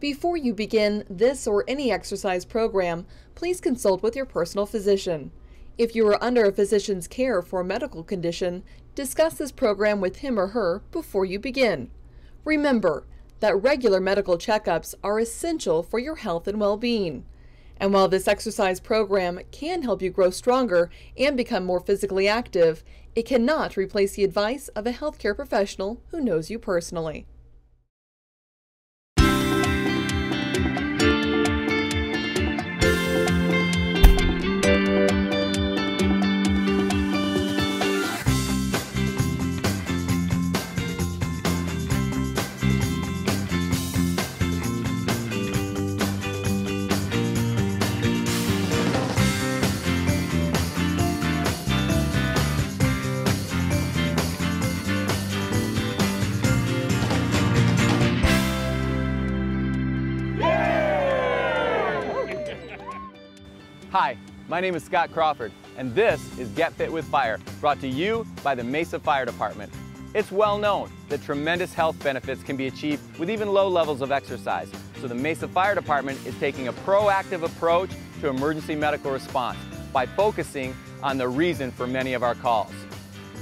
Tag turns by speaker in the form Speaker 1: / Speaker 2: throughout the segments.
Speaker 1: Before you begin this or any exercise program, please consult with your personal physician. If you are under a physician's care for a medical condition, discuss this program with him or her before you begin. Remember that regular medical checkups are essential for your health and well-being. And while this exercise program can help you grow stronger and become more physically active, it cannot replace the advice of a healthcare professional who knows you personally.
Speaker 2: Hi, my name is Scott Crawford, and this is Get Fit with Fire, brought to you by the Mesa Fire Department. It's well known that tremendous health benefits can be achieved with even low levels of exercise, so the Mesa Fire Department is taking a proactive approach to emergency medical response by focusing on the reason for many of our calls: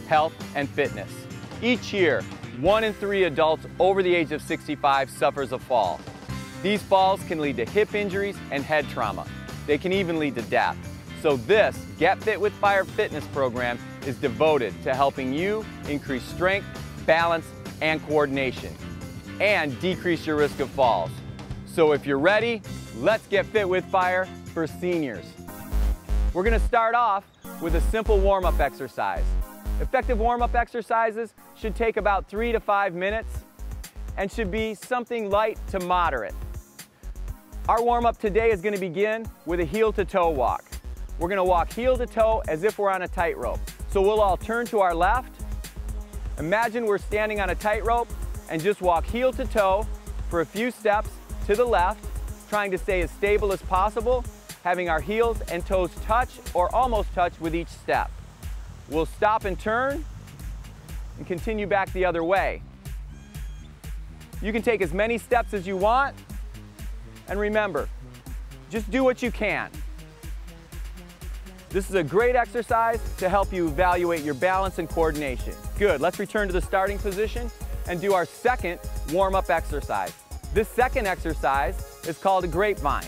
Speaker 2: health and fitness. Each year, 1 in 3 adults over the age of 65 suffers a fall. These falls can lead to hip injuries and head trauma. They can even lead to death. So this Get Fit with Fire fitness program is devoted to helping you increase strength, balance, and coordination, and decrease your risk of falls. So if you're ready, let's get fit with fire for seniors. We're gonna start off with a simple warm-up exercise. Effective warm-up exercises should take about 3 to 5 minutes and should be something light to moderate. Our warm-up today is going to begin with a heel-to-toe walk. We're going to walk heel-to-toe as if we're on a tightrope. So we'll all turn to our left. Imagine we're standing on a tightrope and just walk heel-to-toe for a few steps to the left, trying to stay as stable as possible, having our heels and toes touch or almost touch with each step. We'll stop and turn and continue back the other way. You can take as many steps as you want. And remember, just do what you can. This is a great exercise to help you evaluate your balance and coordination. Good, let's return to the starting position and do our second warm-up exercise. This second exercise is called a grapevine.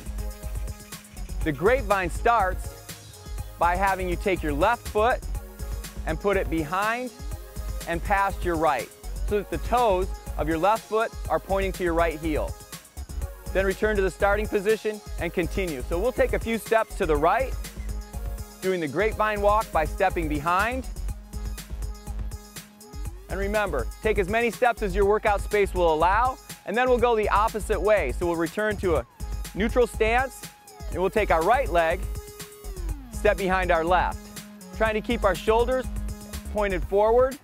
Speaker 2: The grapevine starts by having you take your left foot and put it behind and past your right, so that the toes of your left foot are pointing to your right heel. Then return to the starting position and continue. So we'll take a few steps to the right, doing the grapevine walk by stepping behind. And remember, take as many steps as your workout space will allow, and then we'll go the opposite way. So we'll return to a neutral stance, and we'll take our right leg, step behind our left, trying to keep our shoulders pointed forward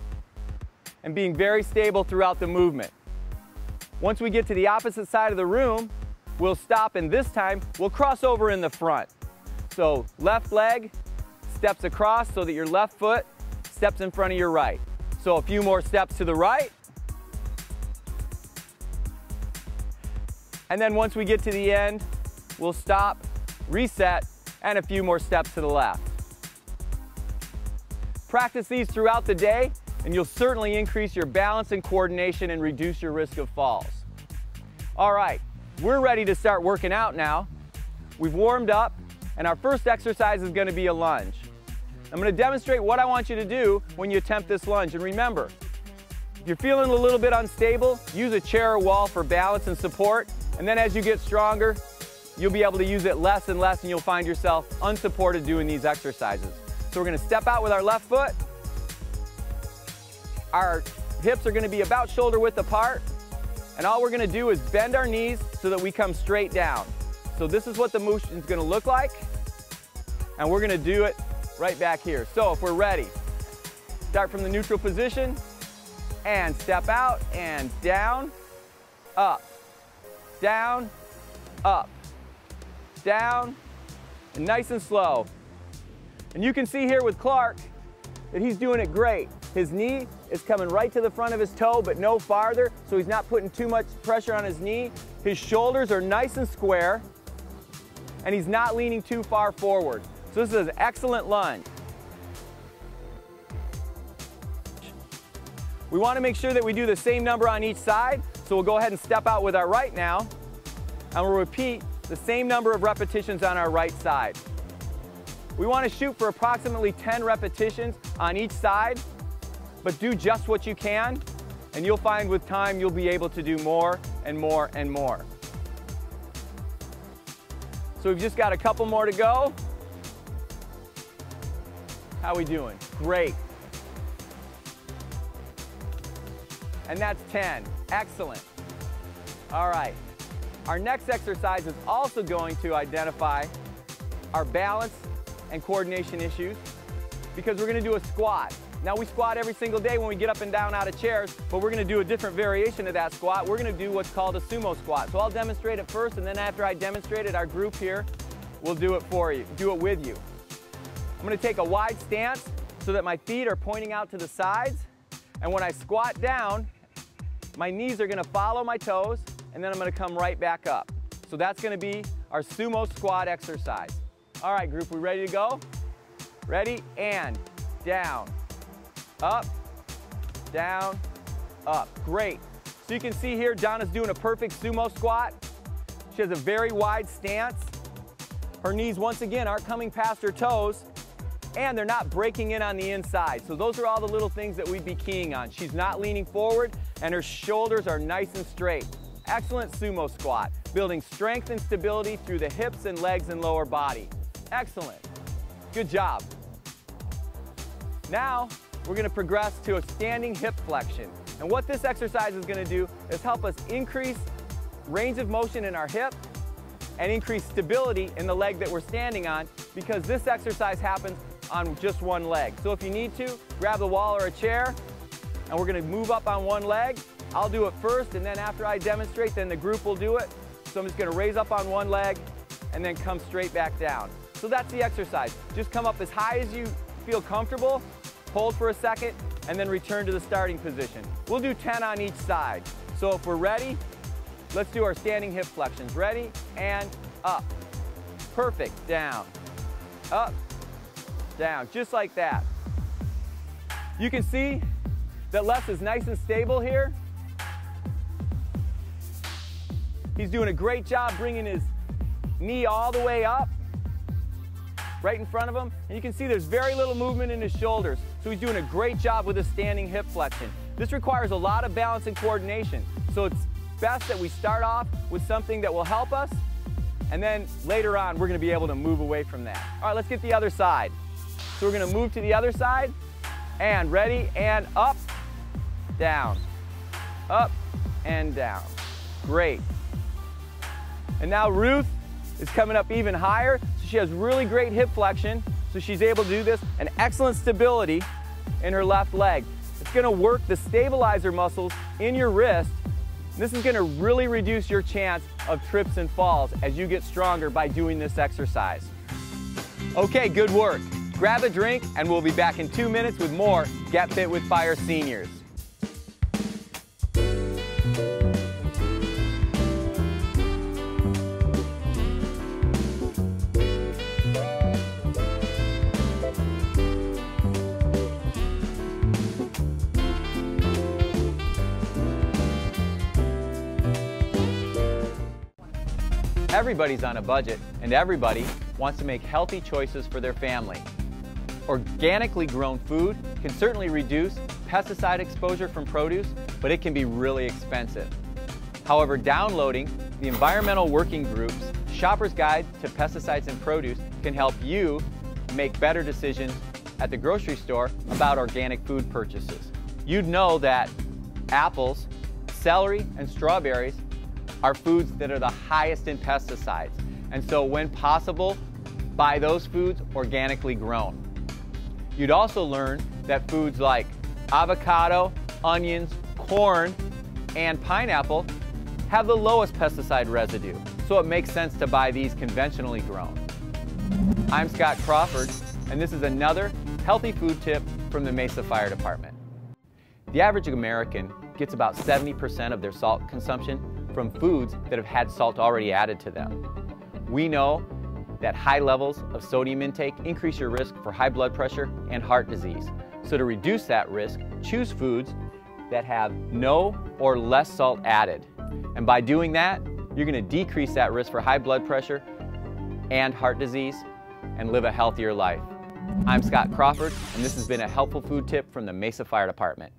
Speaker 2: and being very stable throughout the movement. Once we get to the opposite side of the room, we'll stop, and this time we'll cross over in the front. So left leg steps across so that your left foot steps in front of your right. So a few more steps to the right. And then once we get to the end, we'll stop, reset, and a few more steps to the left. Practice these throughout the day, and you'll certainly increase your balance and coordination and reduce your risk of falls. All right, we're ready to start working out now. We've warmed up, and our first exercise is going to be a lunge. I'm going to demonstrate what I want you to do when you attempt this lunge. And remember, if you're feeling a little bit unstable, use a chair or wall for balance and support. And then as you get stronger, you'll be able to use it less and less, and you'll find yourself unsupported doing these exercises. So we're going to step out with our left foot. Our hips are going to be about shoulder width apart, and all we're going to do is bend our knees so that we come straight down. So this is what the motion is going to look like, and we're going to do it right back here. So if we're ready, start from the neutral position and step out and down, up, down, up, down, and nice and slow. And you can see here with Clark that he's doing it great. His knee is coming right to the front of his toe, but no farther, so he's not putting too much pressure on his knee. His shoulders are nice and square, and he's not leaning too far forward. So this is an excellent lunge. We want to make sure that we do the same number on each side, so we'll go ahead and step out with our right now, and we'll repeat the same number of repetitions on our right side. We want to shoot for approximately 10 repetitions on each side, but do just what you can, and you'll find with time you'll be able to do more and more and more. So we've just got a couple more to go. How we doing? Great. And that's 10. Excellent. All right. Our next exercise is also going to identify our balance and coordination issues, because we're going to do a squat. Now, we squat every single day when we get up and down out of chairs, but we're going to do a different variation of that squat. We're going to do what's called a sumo squat. So I'll demonstrate it first, and then after I demonstrate it, our group here will do it for you, do it with you. I'm going to take a wide stance so that my feet are pointing out to the sides, and when I squat down, my knees are going to follow my toes, and then I'm going to come right back up. So that's going to be our sumo squat exercise. All right, group, we ready to go? Ready? And down, up, down, up. Great. So you can see here, Donna's doing a perfect sumo squat. She has a very wide stance. Her knees, once again, aren't coming past her toes, and they're not breaking in on the inside. So those are all the little things that we'd be keying on. She's not leaning forward, and her shoulders are nice and straight. Excellent sumo squat, building strength and stability through the hips and legs and lower body. Excellent. Good job. Now, we're going to progress to a standing hip flexion. And what this exercise is going to do is help us increase range of motion in our hip and increase stability in the leg that we're standing on, because this exercise happens on just one leg. So if you need to, grab the wall or a chair, and we're going to move up on one leg. I'll do it first, and then after I demonstrate, then the group will do it. So I'm just going to raise up on one leg and then come straight back down. So that's the exercise. Just come up as high as you feel comfortable, hold for a second, and then return to the starting position. We'll do 10 on each side. So if we're ready, let's do our standing hip flexions. Ready? And up. Perfect. Down. Up. Down. Just like that. You can see that Les is nice and stable here. He's doing a great job bringing his knee all the way up, right in front of him. And you can see there's very little movement in his shoulders. So he's doing a great job with his standing hip flexion. This requires a lot of balance and coordination. So it's best that we start off with something that will help us, and then later on we're going to be able to move away from that. All right, let's get the other side. So we're going to move to the other side, and ready, and up, down, up, and down. Great. And now Ruth is coming up even higher, so she has really great hip flexion, so she's able to do this, and excellent stability in her left leg. It's going to work the stabilizer muscles in your wrist. This is going to really reduce your chance of trips and falls as you get stronger by doing this exercise. Okay, good work. Grab a drink, and we'll be back in 2 minutes with more Get Fit with Fire Seniors. Everybody's on a budget, and everybody wants to make healthy choices for their family. Organically grown food can certainly reduce pesticide exposure from produce, but it can be really expensive. However, downloading the Environmental Working Group's Shopper's Guide to Pesticides in Produce can help you make better decisions at the grocery store about organic food purchases. You'd know that apples, celery, and strawberries are foods that are the highest in pesticides. And so when possible, buy those foods organically grown. You'd also learn that foods like avocado, onions, corn, and pineapple have the lowest pesticide residue. So it makes sense to buy these conventionally grown. I'm Scott Crawford, and this is another healthy food tip from the Mesa Fire Department. The average American gets about 70% of their salt consumption from foods that have had salt already added to them. We know that high levels of sodium intake increase your risk for high blood pressure and heart disease. So to reduce that risk, choose foods that have no or less salt added. And by doing that, you're going to decrease that risk for high blood pressure and heart disease and live a healthier life. I'm Scott Crawford, and this has been a helpful food tip from the Mesa Fire Department.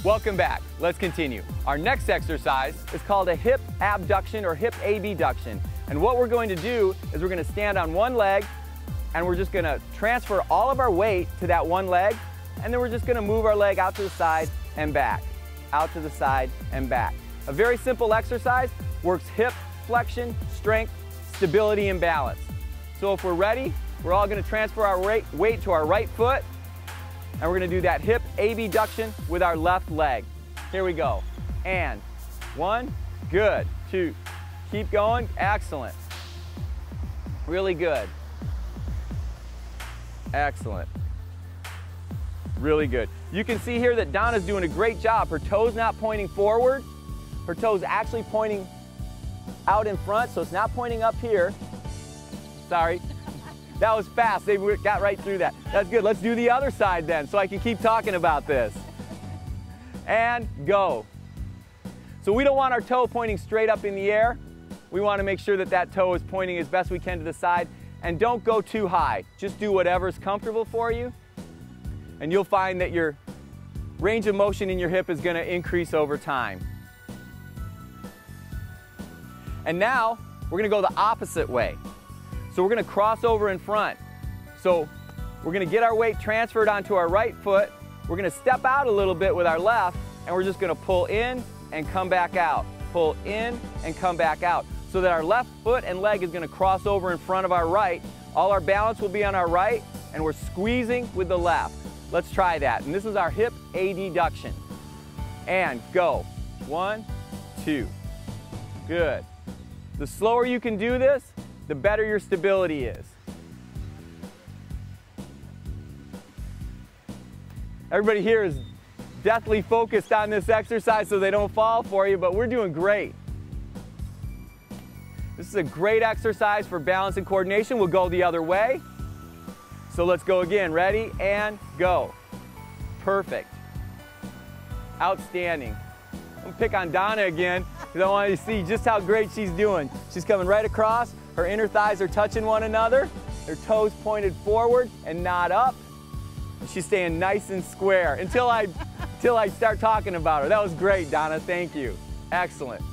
Speaker 2: Welcome back. Let's continue. Our next exercise is called a hip abduction or hip abduction. And what we're going to do is we're going to stand on one leg and we're just going to transfer all of our weight to that one leg, and then we're just going to move our leg out to the side and back, out to the side and back. A very simple exercise, works hip flexion, strength, stability, and balance. So if we're ready, we're all going to transfer our weight to our right foot, and we're going to do that hip abduction with our left leg. Here we go. And 1, good. 2, keep going, excellent. Really good. Excellent. Really good. You can see here that Donna's doing a great job. Her toes not pointing forward. Her toes actually pointing out in front, so it's not pointing up here. Sorry. That was fast. They got right through that. That's good. Let's do the other side then so I can keep talking about this. And go. So we don't want our toe pointing straight up in the air. We want to make sure that that toe is pointing as best we can to the side. And don't go too high. Just do whatever's comfortable for you. And you'll find that your range of motion in your hip is going to increase over time. And now we're going to go the opposite way. So we're going to cross over in front. So we're going to get our weight transferred onto our right foot. We're going to step out a little bit with our left, and we're just going to pull in and come back out. Pull in and come back out. So that our left foot and leg is going to cross over in front of our right. All our balance will be on our right, and we're squeezing with the left. Let's try that. And this is our hip abduction. And go. 1, 2. Good. The slower you can do this, the better your stability is. Everybody here is deathly focused on this exercise so they don't fall for you, but we're doing great. This is a great exercise for balance and coordination. We'll go the other way. So let's go again. Ready and go. Perfect. Outstanding. I'm gonna pick on Donna again because I want you to see just how great she's doing. She's coming right across. Her inner thighs are touching one another. Her toes pointed forward and not up. And she's staying nice and square until I start talking about her. That was great, Donna. Thank you. Excellent.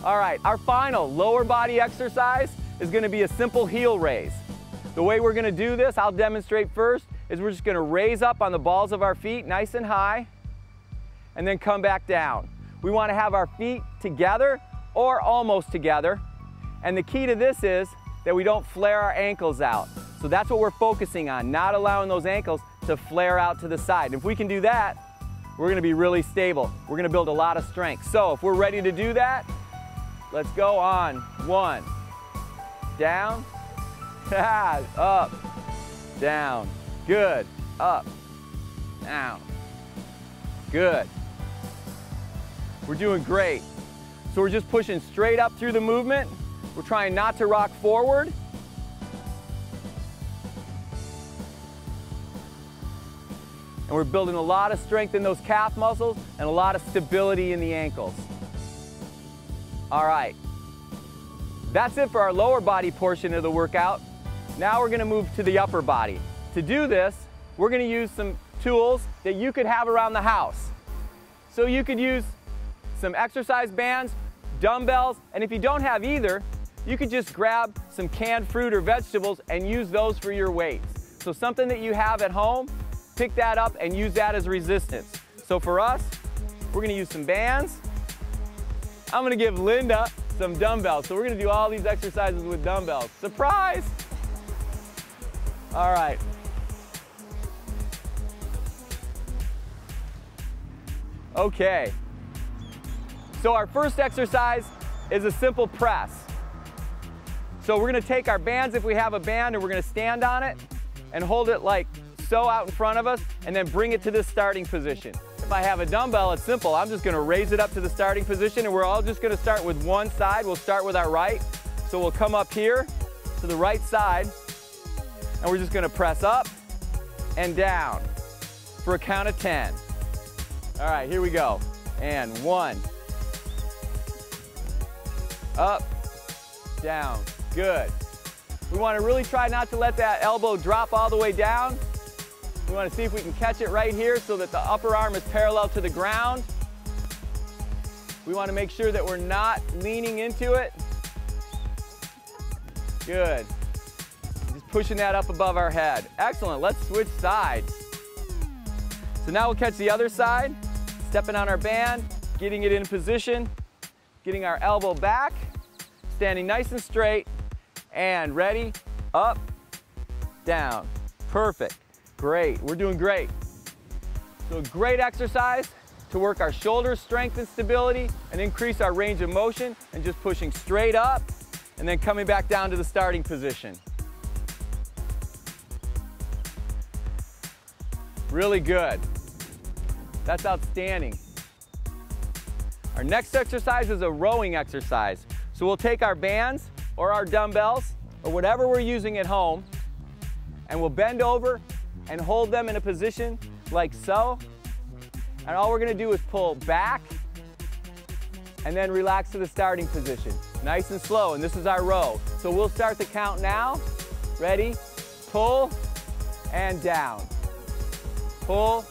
Speaker 2: All right, our final lower body exercise is going to be a simple heel raise. The way we're going to do this, I'll demonstrate first, is we're just going to raise up on the balls of our feet nice and high and then come back down. We want to have our feet together or almost together. And the key to this is that we don't flare our ankles out. So that's what we're focusing on, not allowing those ankles to flare out to the side. And if we can do that, we're going to be really stable. We're going to build a lot of strength. So if we're ready to do that, let's go on. 1, down, up, down, good, up, down, good. We're doing great. So we're just pushing straight up through the movement. We're trying not to rock forward. And we're building a lot of strength in those calf muscles and a lot of stability in the ankles. All right. That's it for our lower body portion of the workout. Now we're going to move to the upper body. To do this, we're going to use some tools that you could have around the house. So you could use some exercise bands, dumbbells, and if you don't have either, you could just grab some canned fruit or vegetables and use those for your weights. So something that you have at home, pick that up and use that as resistance. So for us, we're going to use some bands. I'm going to give Linda some dumbbells. So we're going to do all these exercises with dumbbells. Surprise! All right. Okay. So our first exercise is a simple press. So we're going to take our bands, if we have a band, and we're going to stand on it and hold it like so out in front of us, and then bring it to this starting position. If I have a dumbbell, it's simple. I'm just going to raise it up to the starting position, and we're all just going to start with one side. We'll start with our right. So we'll come up here to the right side, and we're just going to press up and down for a count of 10. All right, here we go. And 1, up, down, good. We want to really try not to let that elbow drop all the way down. We want to see if we can catch it right here so that the upper arm is parallel to the ground. We want to make sure that we're not leaning into it. Good. Just pushing that up above our head. Excellent. Let's switch sides. So now we'll catch the other side, stepping on our band, getting it in position, getting our elbow back, standing nice and straight, and ready, up, down. Perfect. Great. We're doing great. So a great exercise to work our shoulder strength and stability and increase our range of motion, and just pushing straight up and then coming back down to the starting position. Really good. That's outstanding. Our next exercise is a rowing exercise. So we'll take our bands or our dumbbells or whatever we're using at home, and we'll bend over and hold them in a position like so. And all we're going to do is pull back and then relax to the starting position. Nice and slow, and this is our row. So we'll start the count now. Ready? Pull and down. Pull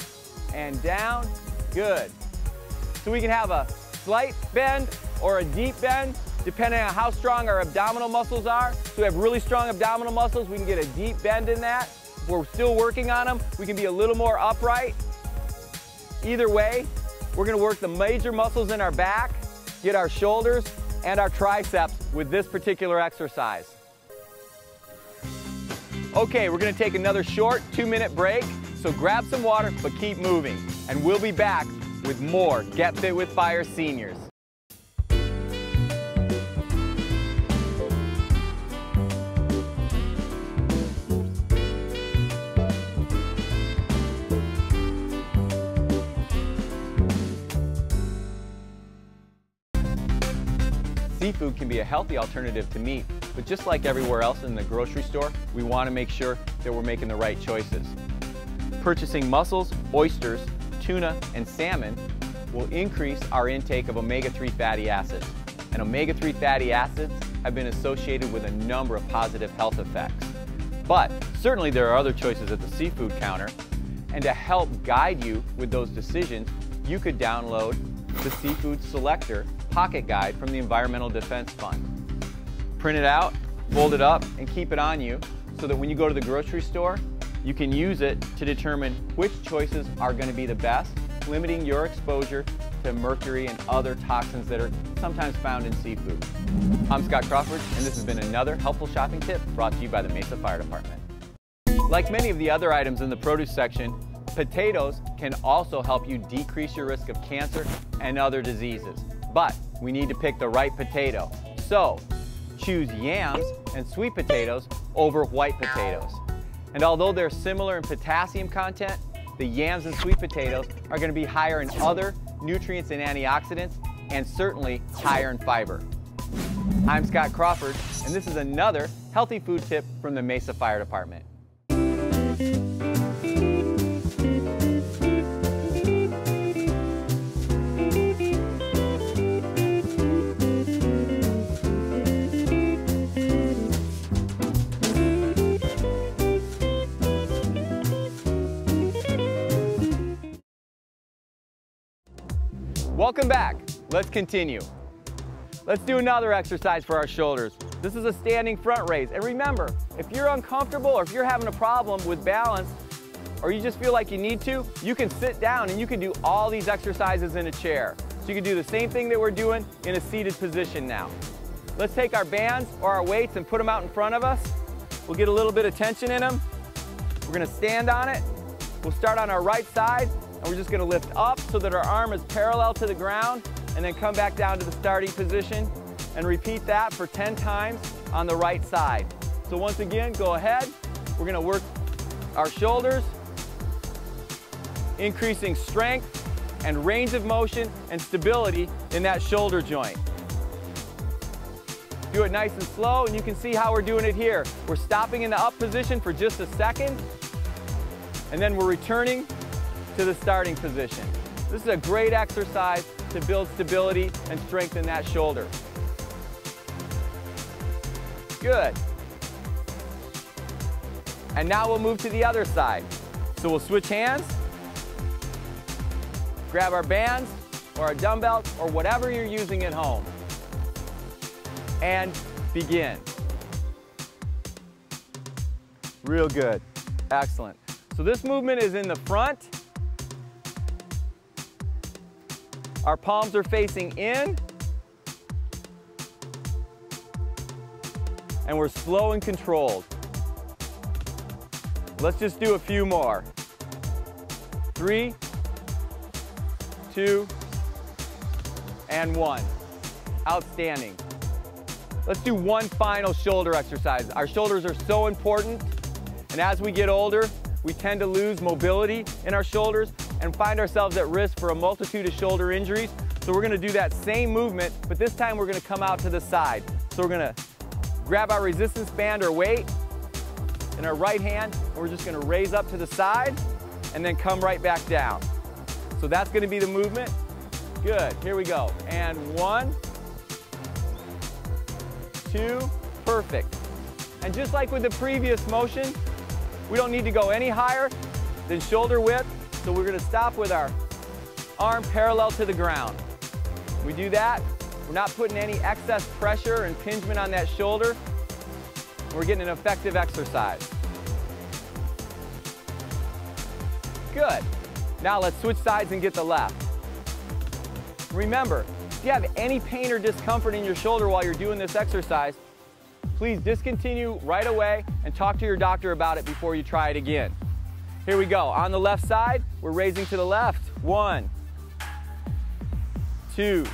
Speaker 2: and down. Good. So we can have a slight bend or a deep bend depending on how strong our abdominal muscles are. So we have really strong abdominal muscles, we can get a deep bend in that. If we're still working on them, we can be a little more upright. Either way, we're going to work the major muscles in our back, get our shoulders and our triceps with this particular exercise. Okay, we're going to take another short 2-minute break, so grab some water but keep moving, and we'll be back with more Get Fit with Fire Seniors. Seafood can be a healthy alternative to meat, but just like everywhere else in the grocery store, we want to make sure that we're making the right choices. Purchasing mussels, oysters, tuna, and salmon will increase our intake of omega-3 fatty acids. And omega-3 fatty acids have been associated with a number of positive health effects. But certainly there are other choices at the seafood counter, and to help guide you with those decisions, you could download the Seafood Selector Pocket Guide from the Environmental Defense Fund. Print it out, fold it up, and keep it on you so that when you go to the grocery store, you can use it to determine which choices are going to be the best, limiting your exposure to mercury and other toxins that are sometimes found in seafood. I'm Scott Crawford, and this has been another helpful shopping tip brought to you by the Mesa Fire Department. Like many of the other items in the produce section, potatoes can also help you decrease your risk of cancer and other diseases. But we need to pick the right potato. So choose yams and sweet potatoes over white potatoes. And although they're similar in potassium content, the yams and sweet potatoes are going to be higher in other nutrients and antioxidants, and certainly higher in fiber. I'm Scott Crawford, and this is another healthy food tip from the Mesa Fire Department. Welcome back. Let's continue. Let's do another exercise for our shoulders. This is a standing front raise. And remember, if you're uncomfortable or if you're having a problem with balance, or you just feel like you need to, you can sit down and you can do all these exercises in a chair. So you can do the same thing that we're doing in a seated position now. Let's take our bands or our weights and put them out in front of us. We'll get a little bit of tension in them. We're going to stand on it. We'll start on our right side, and we're just going to lift up so that our arm is parallel to the ground, and then come back down to the starting position, and repeat that for 10 times on the right side. So once again, go ahead. We're going to work our shoulders, increasing strength and range of motion and stability in that shoulder joint. Do it nice and slow, and you can see how we're doing it here. We're stopping in the up position for just a second, and then we're returning to the starting position. This is a great exercise to build stability and strength in that shoulder. Good. And now we'll move to the other side. So we'll switch hands, grab our bands or our dumbbells or whatever you're using at home, and begin. Real good. Excellent. So this movement is in the front. Our palms are facing in, and we're slow and controlled. Let's just do a few more. 3, 2, and 1. Outstanding. Let's do one final shoulder exercise. Our shoulders are so important, and as we get older, we tend to lose mobility in our shoulders and find ourselves at risk for a multitude of shoulder injuries. So we're going to do that same movement, but this time we're going to come out to the side. So we're going to grab our resistance band or weight in our right hand, and we're just going to raise up to the side and then come right back down. So that's going to be the movement. Good. Here we go. And 1, 2, perfect. And just like with the previous motion, we don't need to go any higher than shoulder width, so we're going to stop with our arm parallel to the ground. We do that, we're not putting any excess pressure and impingement on that shoulder. We're getting an effective exercise. Good. Now let's switch sides and get the left. Remember, if you have any pain or discomfort in your shoulder while you're doing this exercise, please discontinue right away and talk to your doctor about it before you try it again. Here we go. On the left side, we're raising to the left. 1, 2,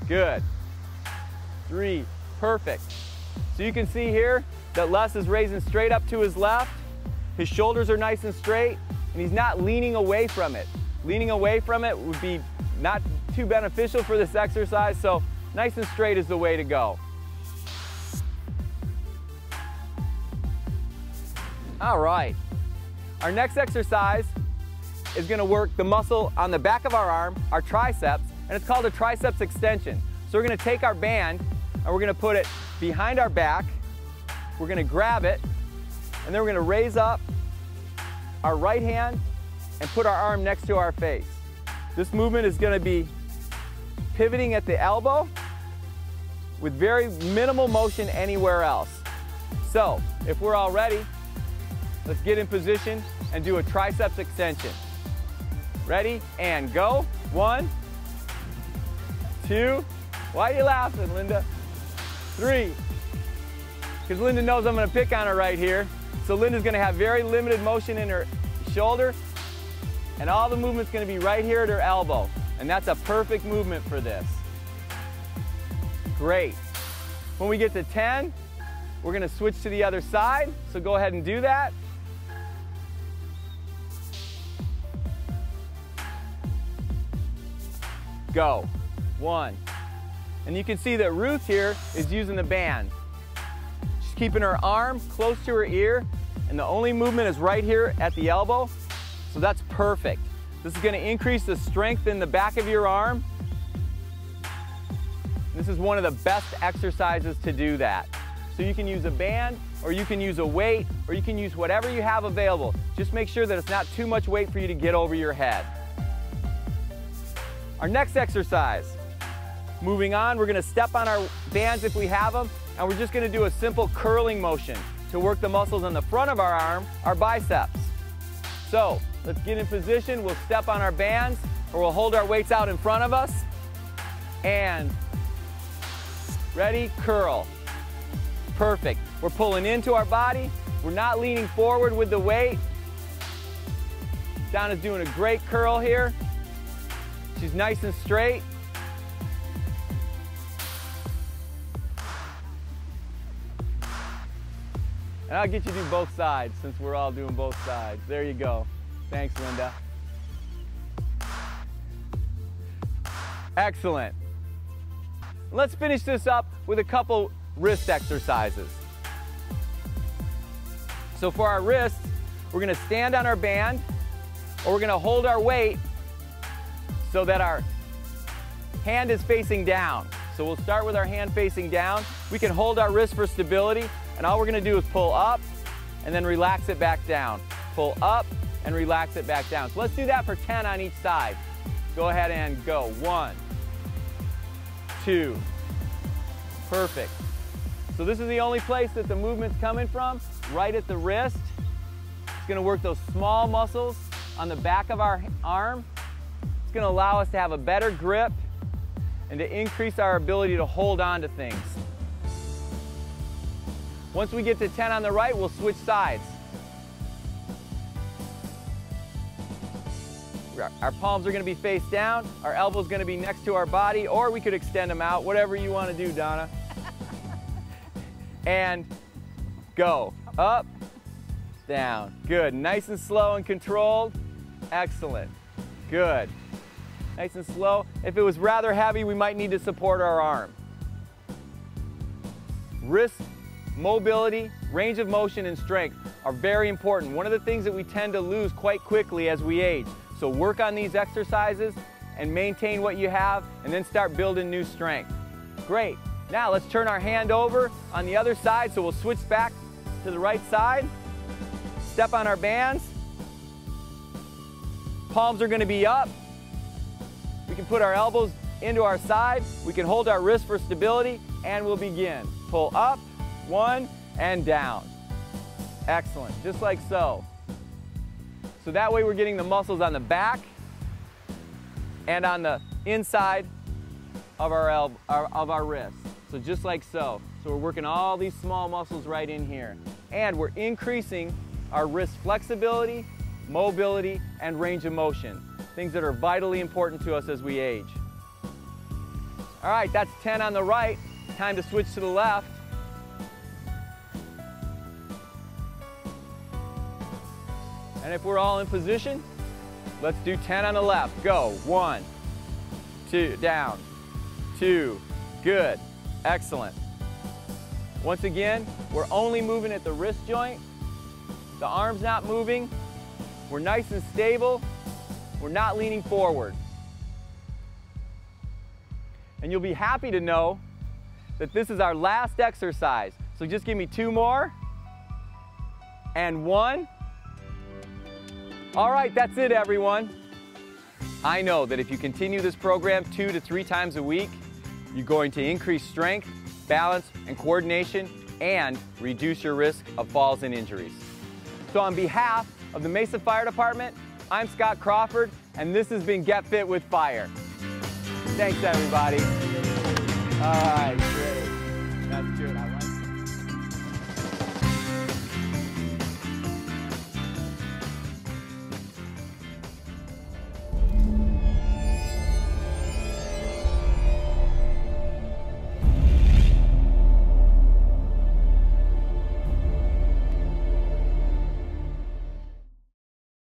Speaker 2: good. 3, perfect. So you can see here that Les is raising straight up to his left. His shoulders are nice and straight, and he's not leaning away from it. Leaning away from it would be not too beneficial for this exercise, so nice and straight is the way to go. All right. Our next exercise is going to work the muscle on the back of our arm, our triceps, and it's called a triceps extension. So we're going to take our band and we're going to put it behind our back. We're going to grab it, and then we're going to raise up our right hand and put our arm next to our face. This movement is going to be pivoting at the elbow with very minimal motion anywhere else. So if we're all ready, let's get in position and do a triceps extension. Ready, and go. 1, 2, why are you laughing, Linda? 3, because Linda knows I'm going to pick on her right here. So Linda's going to have very limited motion in her shoulder, and all the movement's going to be right here at her elbow. And that's a perfect movement for this. Great. When we get to 10, we're going to switch to the other side. So go ahead and do that. Go. 1. And you can see that Ruth here is using the band. She's keeping her arm close to her ear, and the only movement is right here at the elbow. So that's perfect. This is going to increase the strength in the back of your arm. This is one of the best exercises to do that. So you can use a band, or you can use a weight, or you can use whatever you have available. Just make sure that it's not too much weight for you to get over your head. Our next exercise, moving on, we're going to step on our bands if we have them, and we're just going to do a simple curling motion to work the muscles on the front of our arm, our biceps. So let's get in position. We'll step on our bands, or we'll hold our weights out in front of us, and ready, curl. Perfect. We're pulling into our body. We're not leaning forward with the weight. Donna's doing a great curl here. She's nice and straight. And I'll get you to do both sides since we're all doing both sides. There you go. Thanks, Linda. Excellent. Let's finish this up with a couple wrist exercises. So for our wrists, we're going to stand on our band, or we're going to hold our weight so that our hand is facing down. So we'll start with our hand facing down. We can hold our wrist for stability, and all we're going to do is pull up and then relax it back down. Pull up and relax it back down. So let's do that for 10 on each side. Go ahead and go. 1, 2. Perfect. So this is the only place that the movement's coming from, right at the wrist. It's going to work those small muscles on the back of our arm. It's going to allow us to have a better grip and to increase our ability to hold on to things. Once we get to 10 on the right, we'll switch sides. Our palms are going to be face down, our elbows are going to be next to our body, or we could extend them out, whatever you want to do, Donna. And go. Up, down. Good. Nice and slow and controlled. Excellent. Good. Nice and slow. If it was rather heavy, we might need to support our arm. Wrist mobility, range of motion, and strength are very important. One of the things that we tend to lose quite quickly as we age. So work on these exercises and maintain what you have, and then start building new strength. Great. Now let's turn our hand over on the other side, so we'll switch back to the right side. Step on our bands. Palms are going to be up. We can put our elbows into our side. We can hold our wrist for stability, and we'll begin. Pull up, 1, and down. Excellent, just like so. So that way we're getting the muscles on the back and on the inside of our wrist. So just like so. So we're working all these small muscles right in here. And we're increasing our wrist flexibility, mobility, and range of motion. Things that are vitally important to us as we age. All right, that's 10 on the right. Time to switch to the left. And if we're all in position, let's do 10 on the left. Go. 1, 2, down. 2, good. Excellent. Once again, we're only moving at the wrist joint. The arm's not moving. We're nice and stable. We're not leaning forward. And you'll be happy to know that this is our last exercise. So just give me 2 more. And 1. All right, that's it, everyone. I know that if you continue this program 2 to 3 times a week, you're going to increase strength, balance, and coordination, and reduce your risk of falls and injuries. So on behalf of the Mesa Fire Department, I'm Scott Crawford, and this has been Get Fit with Fire. Thanks, everybody. All right, great. That's good. I like